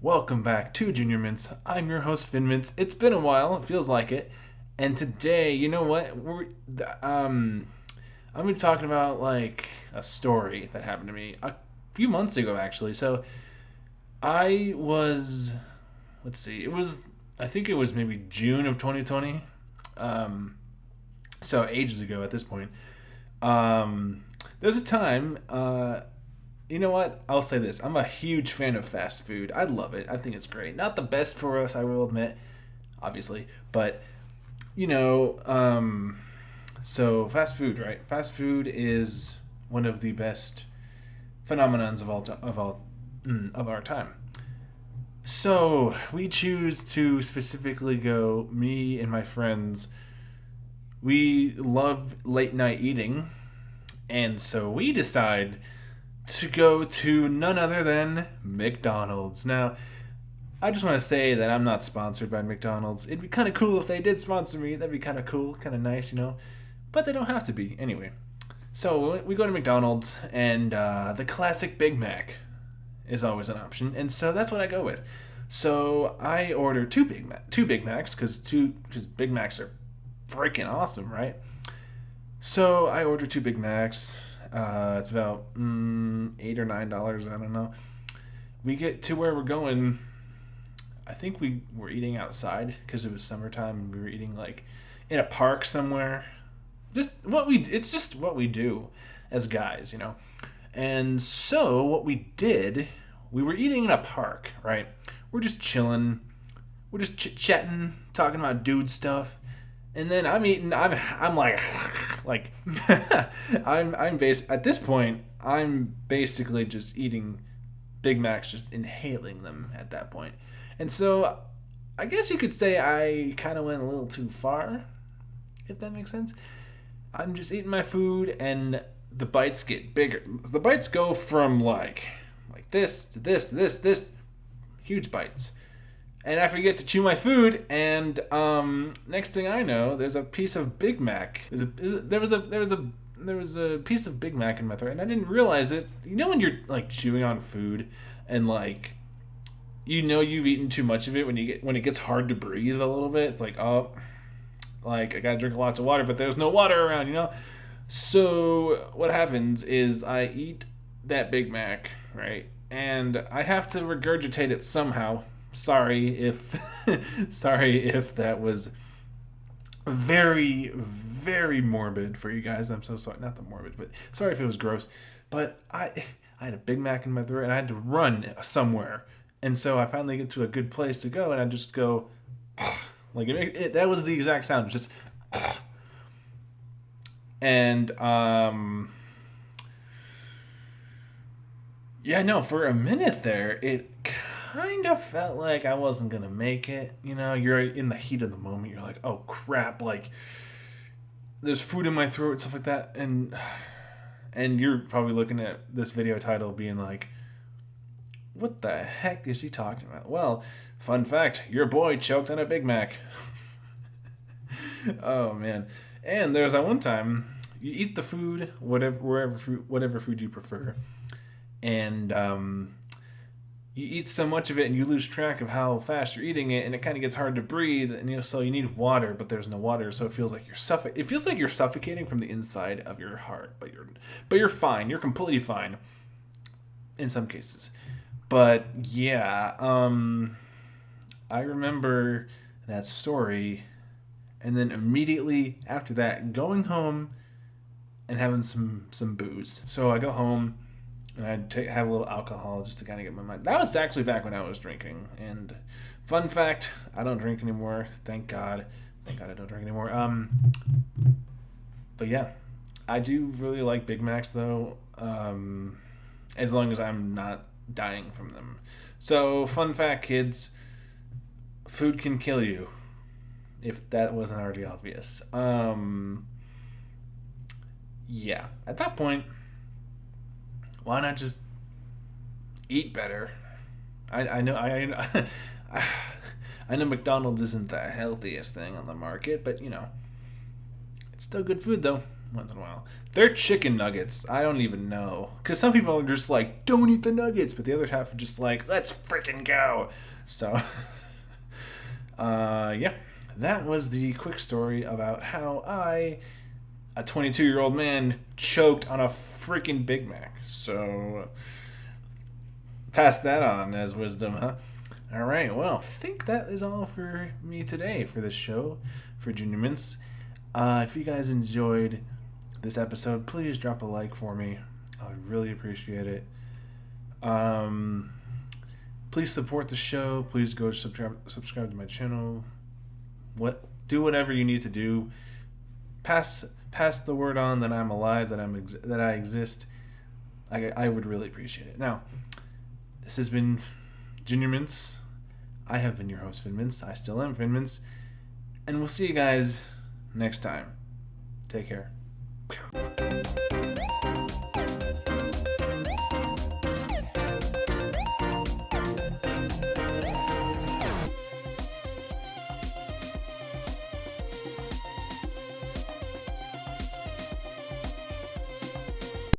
Welcome back to Junior Mints. I'm your host, Finn Mints. It's been a while, it feels like it. And today, you know what? I'm going to be talking about like a story that happened to me a few months ago, actually. So I was, let's see, I think it was maybe June of 2020. So ages ago at this point. There's a time, you know what? I'll say this. I'm a huge fan of fast food. I love it. I think it's great. Not the best for us, I will admit, obviously. But, you know, so fast food, right? Fast food is one of the best phenomenons of our time. So we choose to specifically go, me and my friends, we love late night eating. And so we decide to go to none other than McDonald's. Now, I just want to say that I'm not sponsored by McDonald's. It'd be kind of cool if they did sponsor me. That'd be kind of cool, kind of nice, you know? But they don't have to be. Anyway, so we go to McDonald's, and the classic Big Mac is always an option. And so that's what I go with. So I order two Big Macs, because Big Macs are freaking awesome, right? So I order two Big Macs. It's about $8 or $9. I don't know. We get to where we're going. I think we were eating outside because it was summertime, and we were eating like in a park somewhere. It's just what we do as guys, you know. And so what we did, we were eating in a park, right? We're just chilling. We're just chit-chatting, talking about dude stuff. And then I'm eating. I'm like at this point. I'm basically just eating Big Macs, just inhaling them at that point. And so, I guess you could say I kind of went a little too far, if that makes sense. I'm just eating my food, and the bites get bigger. The bites go from like this to this to this, huge bites. And I forget to chew my food, and next thing I know, there's a piece of Big Mac. There was a piece of Big Mac in my throat, and I didn't realize it. You know when you're like chewing on food, and like, you know you've eaten too much of it when it gets hard to breathe a little bit. It's like, oh, like I gotta drink lots of water, but there's no water around, you know. So what happens is I eat that Big Mac, right, and I have to regurgitate it somehow. Sorry if that was very, very morbid for you guys. I'm so sorry. Not the morbid, but sorry if it was gross. But I had a Big Mac in my throat, and I had to run somewhere. And so I finally get to a good place to go, and I just go like that was the exact sound, just and yeah, no, for a minute there it kind of felt like I wasn't gonna make it. You know, you're in the heat of the moment. You're like, oh crap! Like, there's food in my throat and stuff like that, and you're probably looking at this video title, being like, what the heck is he talking about? Well, fun fact: your boy choked on a Big Mac. Oh man! And there's that one time you eat the food, whatever food you prefer, and you eat so much of it and you lose track of how fast you're eating it, and it kind of gets hard to breathe, and so you need water, but there's no water, so it feels like you're suffocating from the inside of your heart, but you're fine. You're completely fine in some cases. But yeah, I remember that story, and then immediately after that going home and having some booze. So I go home, and I'd have a little alcohol just to kind of get my mind. That was actually back when I was drinking. And fun fact, I don't drink anymore. Thank God. Thank God I don't drink anymore. But yeah, I do really like Big Macs though. As long as I'm not dying from them. So fun fact, kids, food can kill you. If that wasn't already obvious. Yeah, at that point, why not just eat better? I know I know McDonald's isn't the healthiest thing on the market, but you know, it's still good food though. once in a while. They're chicken nuggets. I don't even know. Because some people are just like, don't eat the nuggets. But the other half are just like, let's freaking go. So, yeah. That was the quick story about how I, a 22-year-old man, choked on a freaking Big Mac. So, pass that on as wisdom, huh? All right, well, I think that is all for me today for this show for Junior Mints. If you guys enjoyed this episode, please drop a like for me. I would really appreciate it. Please support the show. Please go subscribe to my channel. Do whatever you need to do. Pass the word on that I'm alive, that I exist. I would really appreciate it. Now, this has been Junior Mints. I have been your host, Finn Mints. I still am Finn Mints. And we'll see you guys next time. Take care.